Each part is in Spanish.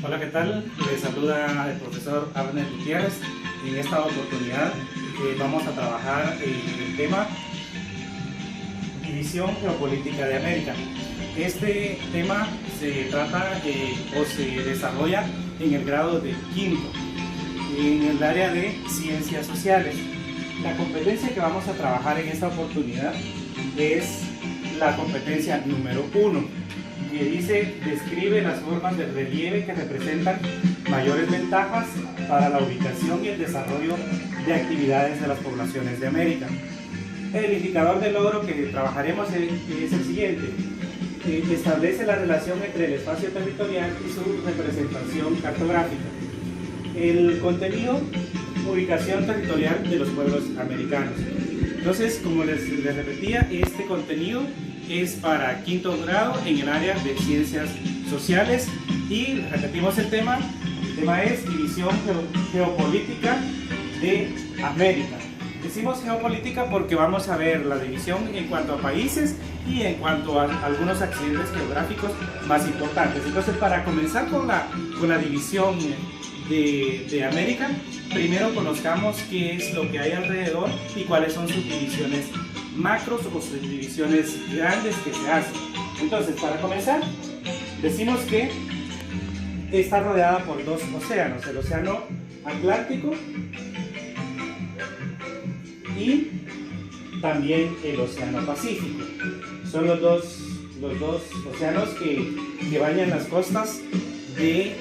Hola, ¿qué tal? Les saluda el profesor Abner Gutiérrez. En esta oportunidad vamos a trabajar el tema División Geopolítica de América. Este tema se trata o se desarrolla en el grado de quinto, en el área de Ciencias Sociales. La competencia que vamos a trabajar en esta oportunidad es la competencia número 1, que dice: describe las formas de relieve que representan mayores ventajas para la ubicación y el desarrollo de actividades de las poblaciones de América. El indicador de logro que trabajaremos es el siguiente: establece la relación entre el espacio territorial y su representación cartográfica. El contenido: ubicación territorial de los pueblos americanos. Entonces, como les repetía, este contenido es para quinto grado en el área de Ciencias Sociales, y repetimos el tema es División Geopolítica de América. Decimos geopolítica porque vamos a ver la división en cuanto a países y en cuanto a algunos accidentes geográficos más importantes. Entonces, para comenzar con la división de América, primero conozcamos qué es lo que hay alrededor y cuáles son sus divisiones macros o sus divisiones grandes que se hacen. Entonces, para comenzar, decimos que está rodeada por dos océanos: el océano Atlántico y también el océano Pacífico. Son los dos océanos que bañan las costas de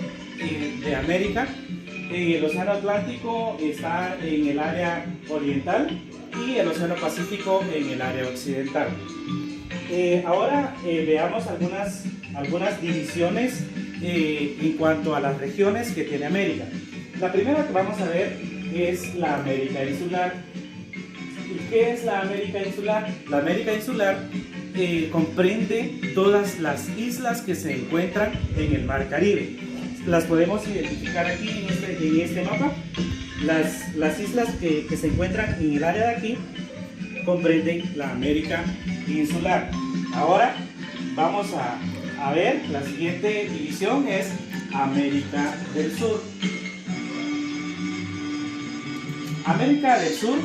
América. El océano Atlántico está en el área oriental y el océano Pacífico en el área occidental. Ahora veamos algunas divisiones en cuanto a las regiones que tiene América. La primera que vamos a ver es la América insular. ¿Y qué es la América insular? La América insular comprende todas las islas que se encuentran en el Mar Caribe. Las podemos identificar aquí en este mapa. Las islas que se encuentran en el área de aquí comprenden la América insular. Ahora vamos a ver la siguiente división: es América del Sur. América del Sur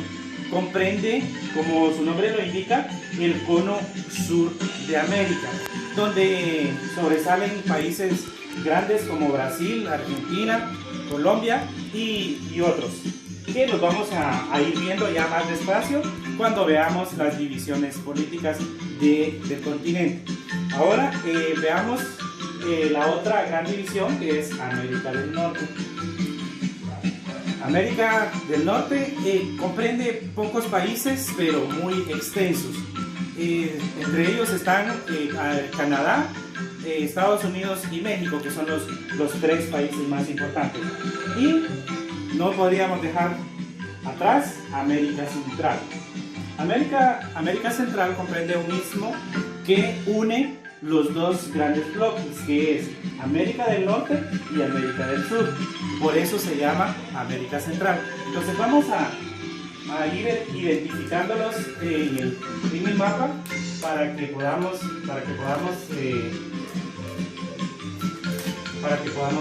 comprende, como su nombre lo indica, el cono sur de América, donde sobresalen países grandes como Brasil, Argentina, Colombia y otros, que los vamos a ir viendo ya más despacio cuando veamos las divisiones políticas del continente. Ahora veamos la otra gran división, que es América del Norte. América del Norte comprende pocos países, pero muy extensos. Entre ellos están Canadá, Estados Unidos y México, que son los tres países más importantes. Y no podríamos dejar atrás América Central. América Central comprende un istmo que une los dos grandes bloques, que es América del Norte y América del Sur. Por eso se llama América Central. Entonces vamos a ir identificándolos en el mapa para que podamos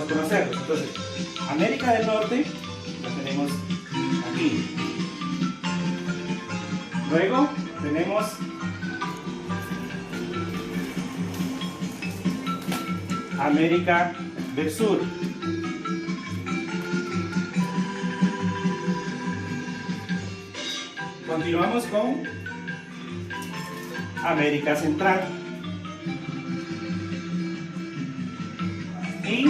conocerlos. Entonces, América del Norte la tenemos aquí. Luego tenemos América del Sur. Continuamos con América Central. Y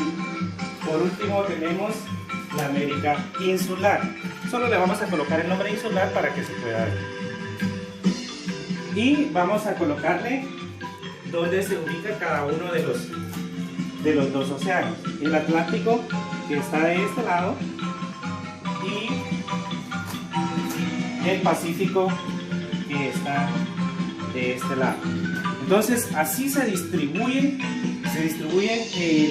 por último tenemos la América Insular. Solo le vamos a colocar el nombre insular para que se pueda ver. Y vamos a colocarle donde se ubica cada uno de los dos océanos: el Atlántico, que está de este lado, y el Pacífico, que está de este lado. Entonces, así se distribuyen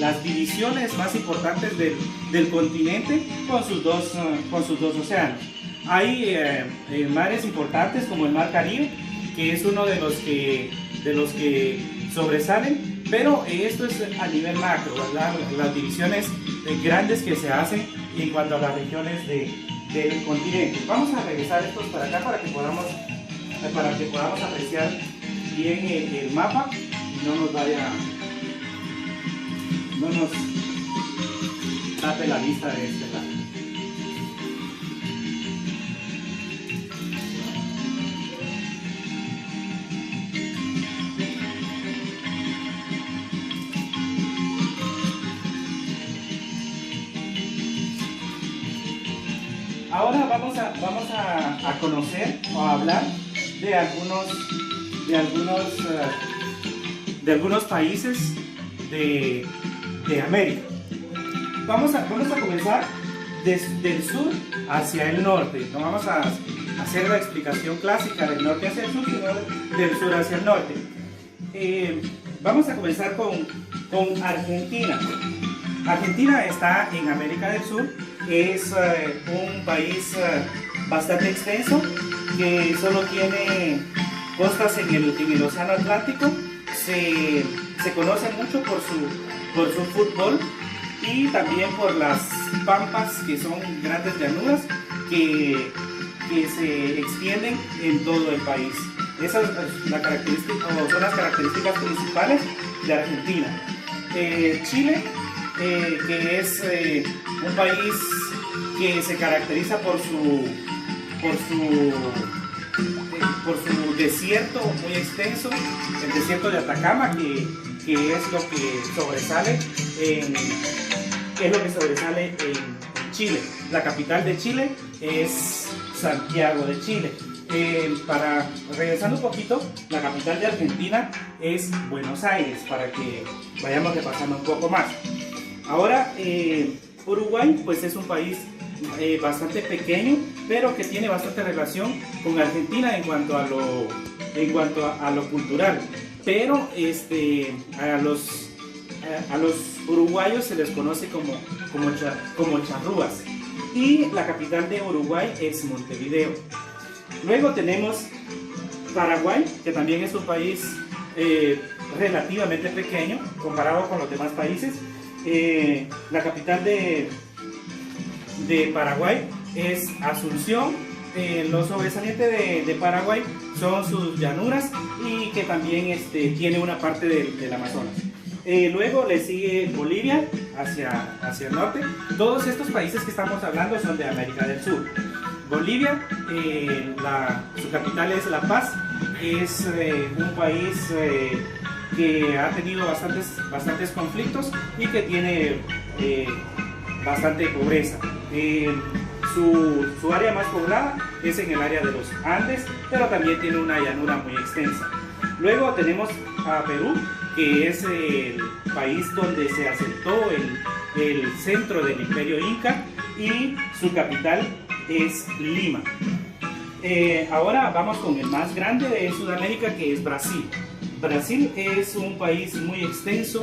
las divisiones más importantes del continente con sus dos océanos. Hay mares importantes como el Mar Caribe, que es uno de los que sobresalen, Pero esto es a nivel macro, ¿verdad? Las divisiones grandes que se hacen en cuanto a las regiones del continente. Vamos a regresar estos para acá para que podamos apreciar bien el mapa y no nos tape la vista de este lado. Ahora vamos a conocer o a hablar de algunos países de América. Vamos a comenzar desde el sur hacia el norte. No vamos a hacer la explicación clásica del norte hacia el sur, sino del sur hacia el norte. Vamos a comenzar con Argentina. Argentina está en América del Sur. Es un país bastante extenso que solo tiene costas en el Océano Atlántico. Se conoce mucho por su fútbol y también por las pampas, que son grandes llanuras que se extienden en todo el país. Esas son las características principales de Argentina. Chile, que es un país que se caracteriza por su desierto muy extenso, el desierto de Atacama, que es lo que sobresale en Chile. La capital de Chile es Santiago de Chile. Regresando un poquito, la capital de Argentina es Buenos Aires, para que vayamos repasando un poco más. Ahora, Uruguay pues es un país bastante pequeño, pero que tiene bastante relación con Argentina en cuanto a lo cultural. Pero a los uruguayos se les conoce como charrúas. Y la capital de Uruguay es Montevideo. Luego tenemos Paraguay, que también es un país relativamente pequeño comparado con los demás países. La capital de Paraguay es Asunción. Lo sobresaliente de Paraguay son sus llanuras y que también tiene una parte del Amazonas. Luego le sigue Bolivia hacia el norte. Todos estos países que estamos hablando son de América del Sur. Bolivia, su capital es La Paz. Es un país que ha tenido bastantes conflictos y que tiene bastante pobreza. Su área más poblada es en el área de los Andes, pero también tiene una llanura muy extensa. Luego tenemos a Perú, que es el país donde se asentó el centro del Imperio Inca, y su capital es Lima. Ahora vamos con el más grande de Sudamérica, que es Brasil. Brasil es un país muy extenso,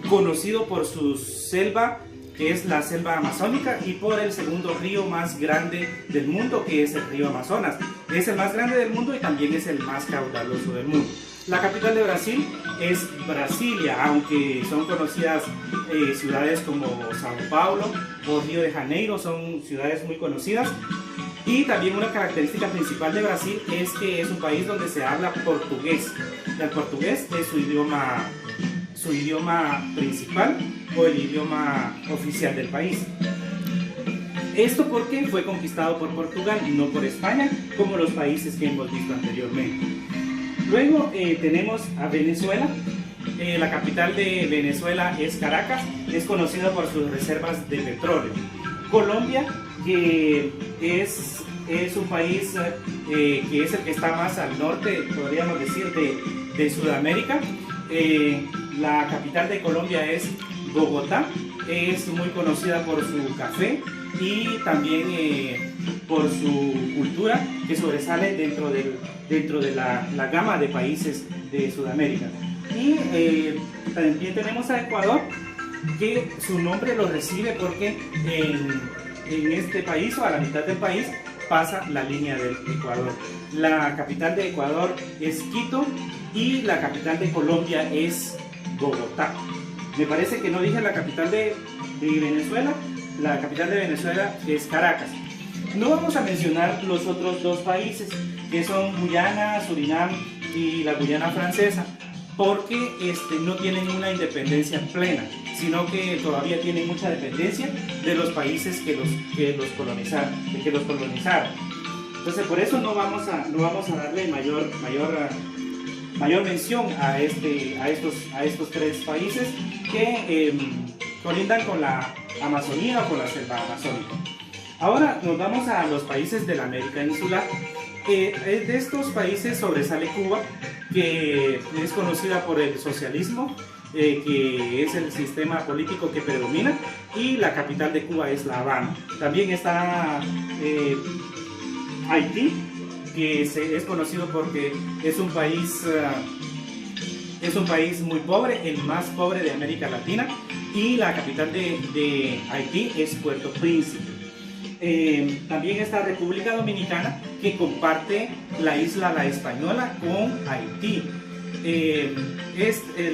conocido por su selva, que es la selva amazónica, y por el segundo río más grande del mundo, que es el río Amazonas. Es el más grande del mundo y también es el más caudaloso del mundo. La capital de Brasil es Brasilia, aunque son conocidas ciudades como Sao Paulo o Río de Janeiro, son ciudades muy conocidas. Y también una característica principal de Brasil es que es un país donde se habla portugués. El portugués es su idioma principal o el idioma oficial del país. Esto porque fue conquistado por Portugal y no por España, como los países que hemos visto anteriormente. Luego tenemos a Venezuela. La capital de Venezuela es Caracas, es conocida por sus reservas de petróleo. Colombia, que es un país que es el que está más al norte, podríamos decir, de Sudamérica. La capital de Colombia es Bogotá. Es muy conocida por su café y también por su cultura, que sobresale dentro de la gama de países de Sudamérica. Y también tenemos a Ecuador, que su nombre lo recibe porque en este país, o a la mitad del país, pasa la línea del Ecuador. La capital de Ecuador es Quito y la capital de Colombia es Bogotá. Me parece que no dije la capital de Venezuela. La capital de Venezuela es Caracas. No vamos a mencionar los otros dos países, que son Guyana, Surinam y la Guyana Francesa, porque no tienen una independencia plena, sino que todavía tienen mucha dependencia de los países que los colonizaron. Entonces, por eso no vamos a darle mayor mención a estos tres países que colindan con la Amazonía o con la selva amazónica. Ahora nos vamos a los países de la América insular. De estos países sobresale Cuba, que es conocida por el socialismo, que es el sistema político que predomina, y la capital de Cuba es La Habana. También está Haití, que es conocido porque es un país muy pobre, el más pobre de América Latina, y la capital de Haití es Puerto Príncipe. También está República Dominicana, que comparte la isla La Española con Haití.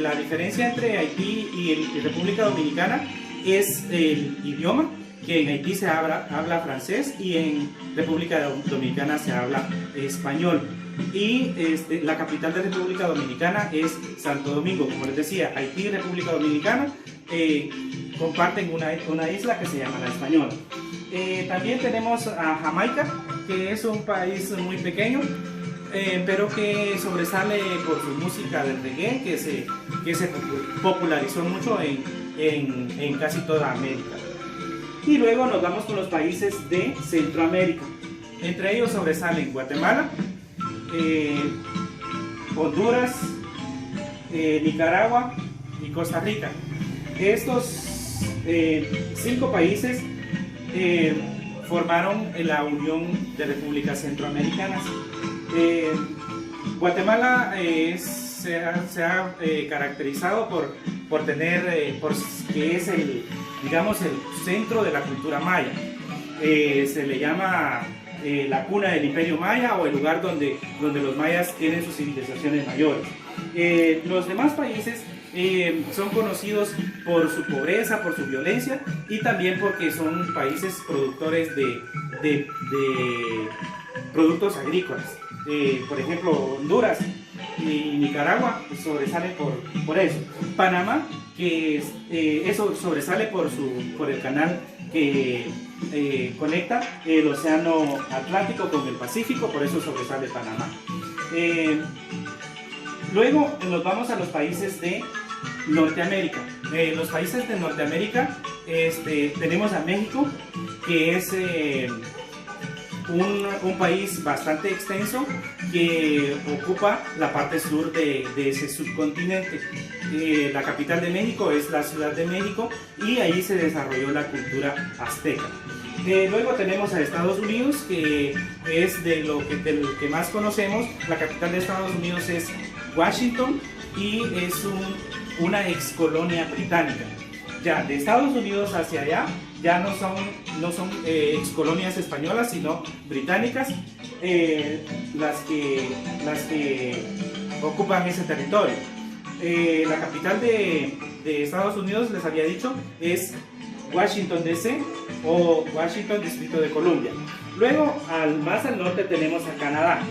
La diferencia entre Haití y República Dominicana es el idioma, que en Haití se habla francés y en República Dominicana se habla español. Y la capital de República Dominicana es Santo Domingo. Como les decía, Haití y República Dominicana comparten una isla que se llama La Española. También tenemos a Jamaica, que es un país muy pequeño, pero que sobresale por su música de reggae, que se popularizó mucho en casi toda América. Y luego nos vamos con los países de Centroamérica. Entre ellos sobresalen Guatemala, Honduras, Nicaragua y Costa Rica. Estos 5 países formaron la Unión de Repúblicas Centroamericanas. Guatemala se ha caracterizado por tener, que es el centro de la cultura maya. Se le llama la cuna del Imperio Maya, o el lugar donde los mayas tienen sus civilizaciones mayores. Los demás países son conocidos por su pobreza, por su violencia, y también porque son países productores de productos agrícolas. Por ejemplo, Honduras y Nicaragua sobresalen por eso. Panamá, que eso sobresale por el canal que conecta el océano Atlántico con el Pacífico, por eso sobresale Panamá. Luego nos vamos a los países de Norteamérica. Los países de Norteamérica, tenemos a México, que es un país bastante extenso, que ocupa la parte sur de ese subcontinente. La capital de México es la Ciudad de México, y ahí se desarrolló la cultura azteca. Luego tenemos a Estados Unidos, que es de lo que más conocemos. La capital de Estados Unidos es Washington, y es una ex colonia británica. Ya de Estados Unidos hacia allá ya no son ex colonias españolas, sino británicas, las que ocupan ese territorio. La capital de Estados Unidos, les había dicho, es Washington DC, o Washington, Distrito de Columbia. Luego, más al norte tenemos a Canadá.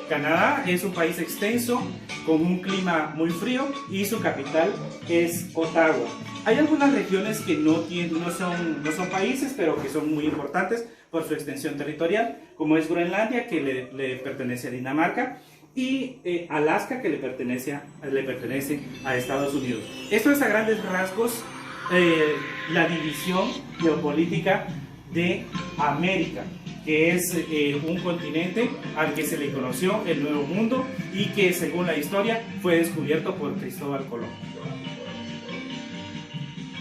Canadá es un país extenso, con un clima muy frío, y su capital es Ottawa. Hay algunas regiones que no son países, pero que son muy importantes por su extensión territorial, como es Groenlandia, que le pertenece a Dinamarca, y Alaska, que le pertenece a Estados Unidos. Esto es a grandes rasgos la división geopolítica de América, que es un continente al que se le conoció el Nuevo Mundo, y que, según la historia, fue descubierto por Cristóbal Colón.